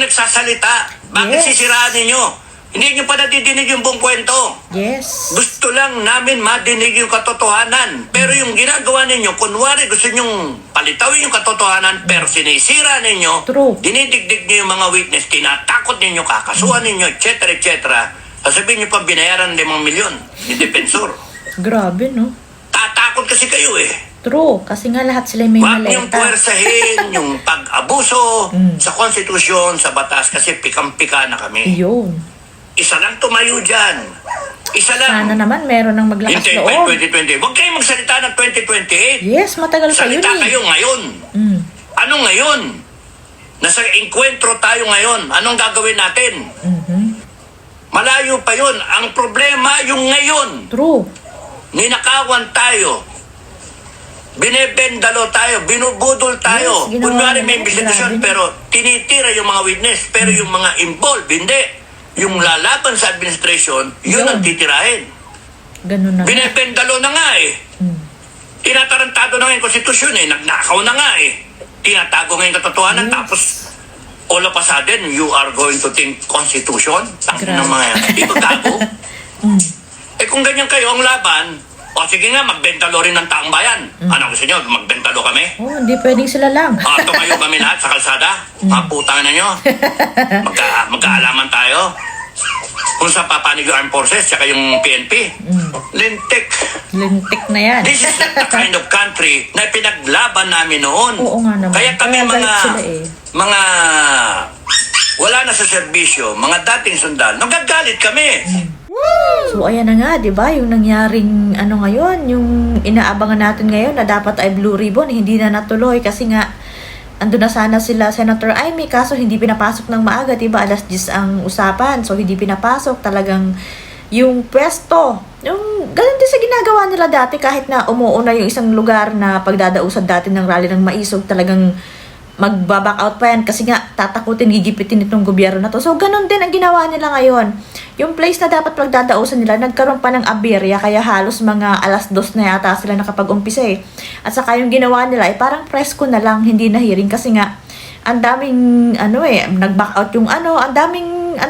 nagsasalita. Bakit Yes. sisiraan ninyo? Hindi nyo pa nadidinig yung buong kwento. Yes. Gusto lang namin madinig yung katotohanan. Pero yung ginagawa ninyo, kunwari gusto nyong palitawin yung katotohanan, pero sinisira ninyo, True. dinidigdig nyo yung mga witness, tinatakot ninyo, kakasuhan ninyo, etc. Sasabihin nyo pa binayaran 5 milyon ni Defensor. Grabe, no? Tatakot kasi kayo eh. True. Kasi nga lahat sila may Huwag niyong maleta. puwersahin yung pag-abuso sa konstitusyon, sa batas, kasi pikang-pika na kami. Yun. Isa lang tumayo dyan. Isa lang. Sana naman meron ng maglakas Hintay loob. pa 2020. Huwag kayong magsalita ng 2028. Yes, matagal pa yun Salita eh. kayo ngayon. Mm. Ano ngayon? Nasa enkwentro tayo ngayon. Anong gagawin natin? Mhm. Malayo pa yun. Ang problema yung ngayon. True. Ninakawan tayo. Binebendalo tayo. Binubudol tayo. Yes, ginawa Kunwari may nila. investigasyon Grabe. pero tinitira yung mga witness. Pero yung mga involved, hindi. Yung lalaban sa administration, yun Yun. ang titirahin. Ganun na. Binebendalo na nga eh. Mm. Tinatarantado na nga yung konstitusyon eh. Nagnakaw na nga eh. Tinatago nga yung katotohanan. Yes. Tapos, all of a sudden, you are going to think constitution? Tangin ng mga yan. Di ba gago? Eh kung ganyan kayo ang laban, o sige nga, magbentalo rin ng taong bayan. Ano gusto nyo? Magbentalo kami? Oh, hindi pwedeng sila lang. Tumayo kami lahat sa kalsada? Mga putang na nyo? Magkaalaman tayo? Kung sa papanig yung armed forces, saka yung PNP? Lintik. Lintik na yan. This is not the kind of country na pinaglaban namin noon. Oo nga naman. Kaya kami Kaya galit mga sila eh. mga wala na sa serbisyo, mga dating sundalo, nagagalit kami. So ayan na nga, 'di ba? Yung nangyaring ano ngayon, yung inaabangan natin ngayon na dapat ay blue ribbon, hindi na natuloy kasi nga ando na sana sila Senator Amy kaso hindi pinapasok ng maaga, 'di ba? Alas 10 ang usapan. So hindi pinapasok talagang yung pwesto. Yung ganun din sa ginagawa nila dati kahit na umuuna yung isang lugar na pagdadausan dati ng rally ng maisog, talagang magbaback out pa yan kasi nga tatakutin, gigipitin itong gobyerno na to. So ganun din ang ginawa nila ngayon. Yung place na dapat pagdadausan nila, nagkaroon pa ng aberya kaya halos mga alas 2 na yata sila nakapag-umpisa eh. At saka yung ginawa nila ay parang presko na lang, hindi na hearing kasi nga ang daming nag-back out yung ang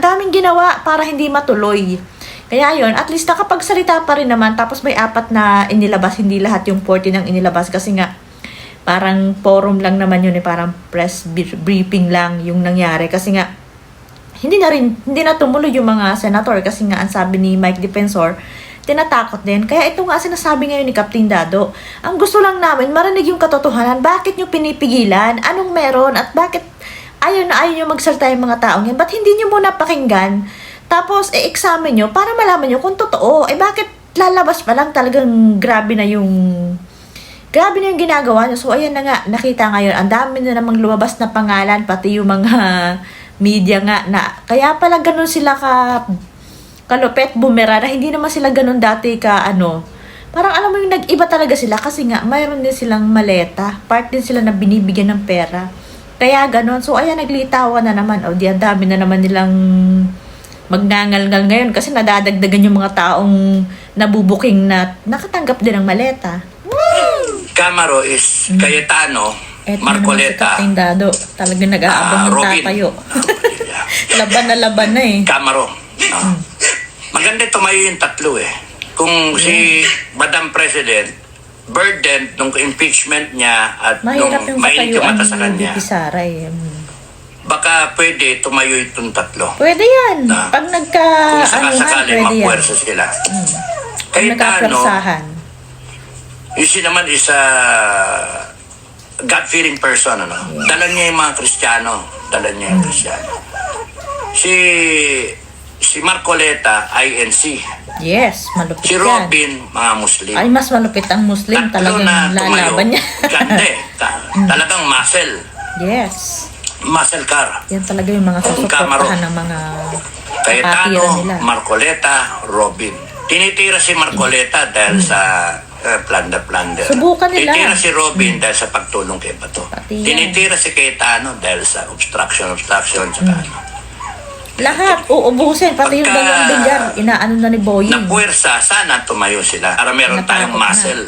daming ginawa para hindi matuloy. Kaya yun, at least nakapagsalita pa rin naman tapos may 4 na inilabas, hindi lahat yung 40 nang inilabas kasi nga parang forum lang naman yun eh, parang press briefing lang yung nangyari kasi nga hindi na tumuloy yung mga senator kasi nga ang sabi ni Mike Defensor, tinatakot din. Kaya ito nga sinasabi ngayon ni Captain Dado, ang gusto lang namin marinig yung katotohanan, bakit nyo pinipigilan, anong meron at bakit ayaw nyo magsalita yung mga taong yan, ba't hindi nyo muna pakinggan tapos i-examine nyo para malaman nyo kung totoo, bakit lalabas pa lang, talagang grabe na yung ginagawa nyo. So, ayan na nga, nakita ngayon, ang dami na namang lumabas na pangalan, pati yung mga media nga, na kaya pala ganun sila kalupet, bumera, na hindi naman sila ganun dati parang alam mo yung nag-iba talaga sila, kasi nga, mayroon din silang maleta, part din sila na binibigyan ng pera. Kaya ganun. So, ayan, naglitawa na naman. O, ang dami na naman nilang magngangal-ngal ngayon, kasi nadadagdagan yung mga taong nabubuking na nakatanggap din ng maleta. Camaro is Cayetano, Eto Marcoleta, naman si Captain Dado. Talagang nag-aabang ng Robin. tatayo. Laban na eh. Camaro. Maganda tumayo yung tatlo eh. Kung si Madam President, burden nung impeachment niya at Mahirap nung yung mainit yung katayuan mata sa ni kanya, VP Sara eh. baka pwede tumayo itong tatlo. Pwede yan. Pag Kung sakasakali, pwede yan. mapuwersa sila. Pag Cayetano, nagkapersahan. siya naman is a God-fearing person, Dala niya yung mga Kristiyano. Si Marcoleta, INC. Yes, malupit Si yan. Robin, mga Muslim. Ay, mas malupit ang Muslim. Tatlo Talagang na tumayo. lalaban niya. Ganda eh. Talagang muscle. Yes. Muscle car. Yan talaga yung mga susuportahan ng mga kapatira Cayetano, nila. Marcoleta, Robin. Tinitira si Marcoleta dahil sa plunder. Subukan nila. Tinitira si Robin dahil sa pagtulong kay Bato. Pati yan. Tinitira si Cayetano dahil sa obstruction, saka Lahat, uubusin. Pati yung Pagka- dalawang bilyar, inaano na ni Boying. na puwersa, sana tumayo sila. Para meron tayong Natakot na. muscle.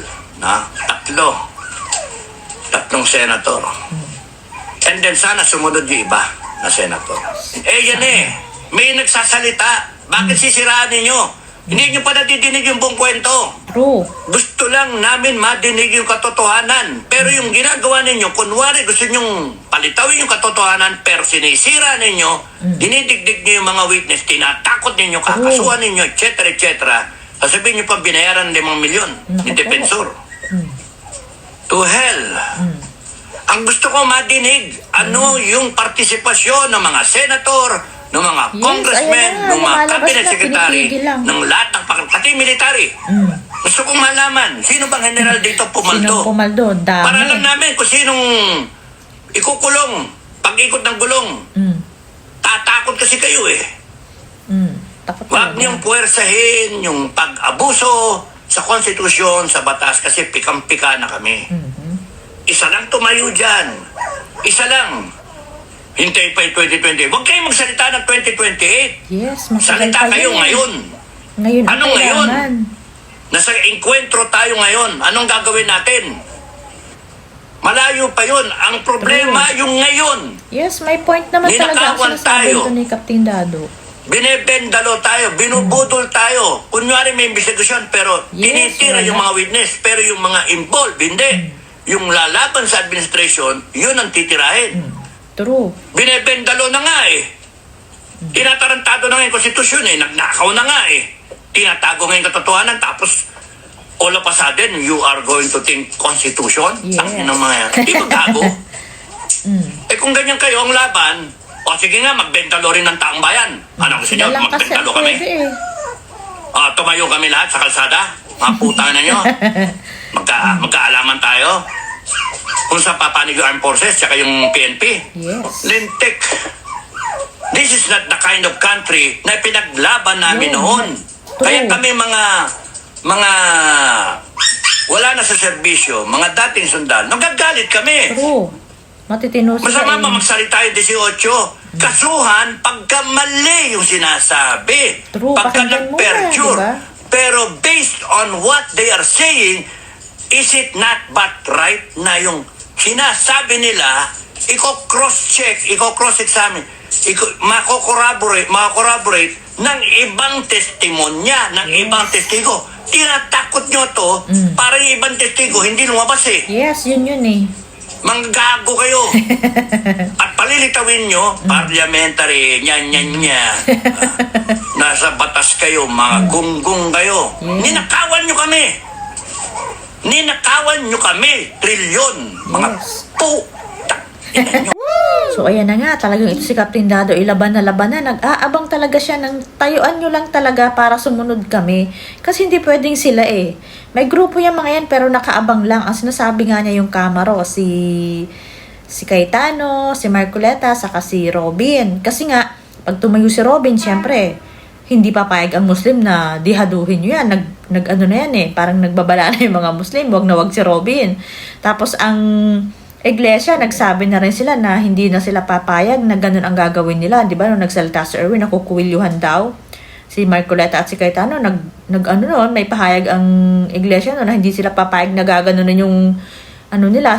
Tatlong senator. And then sana sumunod yung iba. na senator. Yan may nagsasalita. Bakit sisiraan ninyo? Hindi nyo pa nadidinig yung buong kwento. True. Gusto lang namin madinig yung katotohanan. Pero yung ginagawa ninyo, kunwari gusto nyong palitawin yung katotohanan, pero sinisira ninyo, dinidigdig nyo yung mga witness, tinatakot ninyo, kakasuhan ninyo, etc. Sasabihin nyo pa binayaran 5 milyon ni defensor. To hell. Ang gusto ko madinig, ano yung partisipasyon ng mga senator, ng mga congressmen, ng mga cabinet secretary, ng lahat ng pati military. Gusto kong malaman, sino bang general dito pumaldo? Sino pumaldo? Dami. Para lang namin kung sinong ikukulong, pag-ikot ng gulong. Tatakot kasi kayo Takot Huwag niyong puwersahin yung pag-abuso sa konstitusyon, sa batas, kasi pikang-pika na kami. Isa lang tumayo dyan. Isa lang. Hintay pa yung 2020. Huwag kayong magsalita ng 2028. Yes, matagal Salita pa kayo yun. ngayon. Ngayon ang Anong ngayon? kailangan? Nasa enkwentro tayo ngayon. Anong gagawin natin? Malayo pa yun. Ang problema yung ngayon. Yes, may point naman talaga ang Ninakawan sinasabi tayo. ito ni Captain Dado. Binebendalo tayo, binubudol tayo. Kunyari may investigasyon pero Yes, tinitira wala. yung mga witness. Pero yung mga involved, hindi. Yung lalaban sa administration, yun ang titirahin. True. Binebendalo na nga Tinatarantado na nga yung konstitusyon Nagnakaw na nga Tinatago nga yung katotohanan. Tapos, all of a sudden, you are going to think constitution? Yes. Tangin ng mga yan. Hindi ba gago? Kung ganyan kayo ang laban, sige nga, magbentalo rin ng taong bayan. Ano gusto nyo? Sila lang kasi Magbentalo ang kami? pwede Tumayo kami lahat sa kalsada. Mga putang na nyo. Magkaalaman tayo. Kung sa papanig yung armed forces, tsaka yung PNP. Yes. Lintik. This is not the kind of country na pinaglaban namin noon. Kaya kami mga wala na sa serbisyo, mga dating sundalo, nagagalit kami. True. Matitino sila Masama ba magsalita yung 18? Kasuhan pagka mali yung sinasabi. True, Pagka pakinggan mo nag-perjure. na, diba? Pero based on what they are saying, is it not but right na yung sinasabi nila, i-cross-check, i-cross-examine, mako-corroborate ng ibang testimonya, ng ibang testigo. Tinatakot nyo to, para yung ibang testigo hindi lumabas Yes, yun Manggago kayo. At palilitawin nyo, parliamentary, nasa batas kayo, mga gunggong kayo. Ninakawan nyo kami. Ninakawan nyo kami. Trilyon. Mga Yes. So ayan na nga, talagang ito si Captain Dado, laban na. Nag-aabang talaga siya ng tayuan nyo lang talaga para sumunod kami. Kasi hindi pwedeng sila May grupo yung mga yan pero nakaabang lang. Ang sinasabi nga niya yung Camaro, si Cayetano, si Marcoleta, saka si Robin. Kasi nga, pag tumayo si Robin, syempre, hindi papayag ang Muslim na dihaduhin nyo yan. Nag-ano na yan parang nagbabala na yung mga Muslim, wag si Robin. Tapos ang Iglesia, nagsabi na rin sila na hindi na sila papayag na ganun ang gagawin nila. Di ba? Nung nagsalita si Erwin, nakukuwilyuhan daw. Si Marcoleta at si Cayetano, may pahayag ang Iglesia na hindi sila papayag na gaganunin yung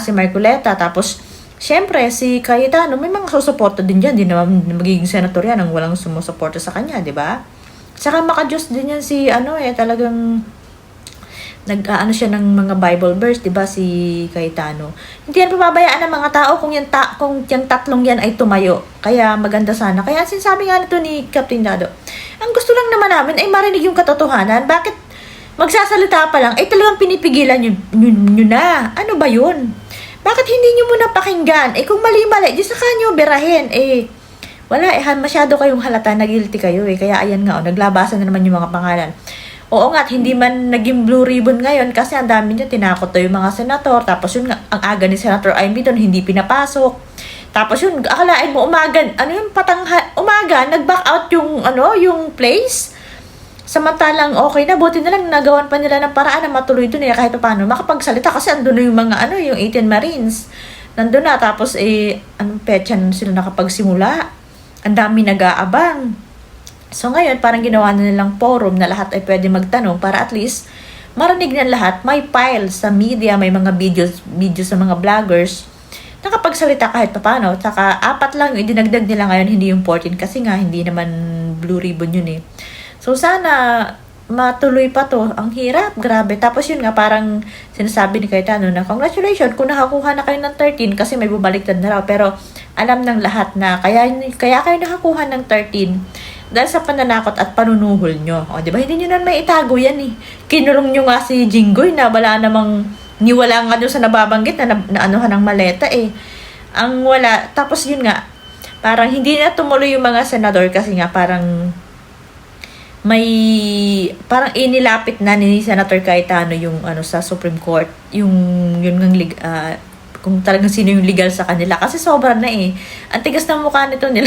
si Marcoleta. Tapos, syempre, si Cayetano, may mga susuporta din dyan. Di naman magiging senator yan ang walang sumusuporta sa kanya, di ba? Saka makajust din yan si, talagang nag-ano siya ng mga Bible verse, 'di ba, si Cayetano. Hindi yan pababayaan ng mga tao kung yung tatlong yan ay tumayo. Kaya maganda sana. Kaya sinasabi nga nito ni Captain Dado, ang gusto lang naman namin ay marinig yung katotohanan. Bakit magsasalita pa lang ay talagang pinipigilan nyo na? Ano ba 'yun? Bakit hindi nyo muna pakinggan? Kung mali-mali, di sa kanyo berahin. Wala, masyado kayong halata na guilty kayo Kaya ayan nga, naglabasan na naman yung mga pangalan. Oo nga, hindi man naging blue ribbon ngayon kasi ang dami niya tinakot yung mga senator. Tapos yun nga, ang aga ni Senator Amy doon, hindi pinapasok. Tapos yun, akalain mo umaga, nag-back out yung place. Samantalang okay na, buti na lang nagawan pa nila ng paraan na matuloy doon kahit paano makapagsalita kasi andun na yung mga yung 18 Marines. Nandun na, tapos anong petsa sila nakapagsimula. Ang dami nag-aabang. So ngayon, parang ginawa na nilang forum na lahat ay pwede magtanong para at least marinig na lahat. May file sa media, may mga videos sa mga vloggers nakapagsalita kahit paano. Tsaka 4 lang yung idinagdag nila ngayon, hindi yung 14 kasi nga hindi naman blue ribbon yun eh. So sana matuloy pa to. Ang hirap, grabe. Tapos yun nga, parang sinasabi ni Cayetano na congratulations kung nakakuha na kayo ng 13 kasi may bumaliktad na raw. Pero alam ng lahat na kaya kayo nakakuha ng 13 dahil sa pananakot at panunuhol nyo. O, di ba? Hindi nyo na may itago yan eh. Kinulong nyo nga si Jinggoy na wala namang niwala nga doon sa nababanggit na anuhan ng maleta eh. Ang wala. Tapos yun nga, parang hindi na tumuloy yung mga senador kasi nga parang parang inilapit na ni Senator Cayetano yung sa Supreme Court, yung yun ng kung talagang sino yung legal sa kanila kasi sobra na eh. Ang tigas ng mukha nito nila.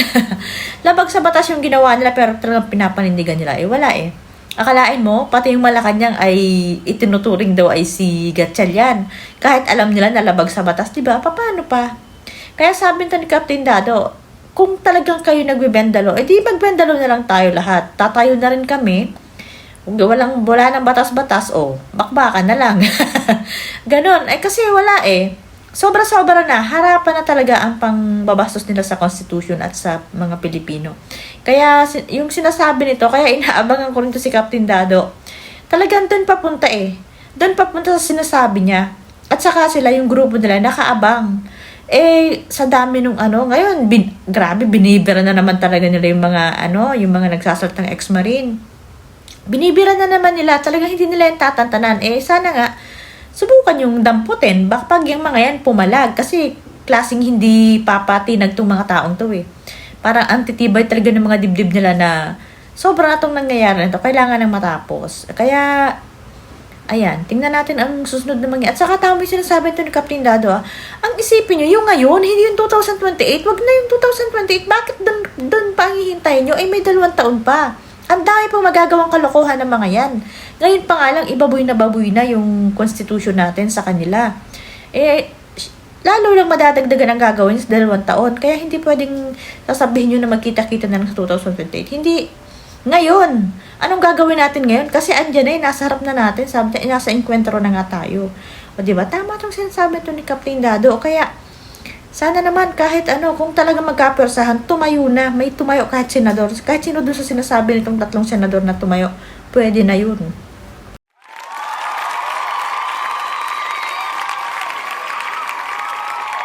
Labag sa batas yung ginawa nila pero talagang pinapanindigan nila. Eh wala eh. Akalain mo, pati yung Malacanang ay itinuturing daw ay si Gatchalian. Kahit alam nila na labag sa batas, diba? Paano pa? Kaya sabi nito ni Captain Dado, kung talagang kayo nagbibendalo, di magbendalo na lang tayo lahat. Tatayo na rin kami. Kung wala ng batas-batas, bakbakan na lang. Ganon. Kasi wala eh. Sobra-sobra na. Harapan na talaga ang pangbabastos nila sa Constitution at sa mga Pilipino. Kaya yung sinasabi nito, kaya inaabangan ko rin to si Captain Dado. Talagang doon papunta eh. Doon papunta sa sinasabi niya. At saka sila, yung grupo nila, nakaabang. Sa dami nung ngayon, grabe, binibira na naman talaga nila yung mga, yung mga nagsasalitang ex-marine. Binibira na naman nila, talagang hindi nila yung tatantanan. Sana nga, subukan yung damputin, baka pag yung mga yan pumalag, kasi klaseng hindi papatinag tong mga taong to eh. Parang antitibay talaga ng mga dibdib nila na sobrang itong nangyayari nito, kailangan nang matapos. Kaya, ayan, tingnan natin ang susunod na mangyayari. At saka tama yung sinasabi ito ni Captain Dado, ang isipin nyo, yung ngayon, hindi yung 2028, wag na yung 2028, bakit doon pa ang hihintayin nyo? May 2 taon pa. Ang dami pong magagawang kalokohan ng mga yan. Ngayon pa nga lang, baboy na yung constitution natin sa kanila. Lalo lang madadagdagan ang gagawin sa 2 taon. Kaya hindi pwedeng sasabihin nyo na magkita-kita na lang sa 2028. Hindi. Ngayon, anong gagawin natin ngayon? Kasi andyan nasa harap na natin. Sabi na, nasa enkwentro na nga tayo. O diba? Tama itong sinasabi ito ni Captain Dado. Kaya, sana naman kahit kung talagang magkapersahan, tumayo na. May tumayo kahit senador. Kahit sino doon sa sinasabi nitong 3 senador na tumayo, pwede na yun.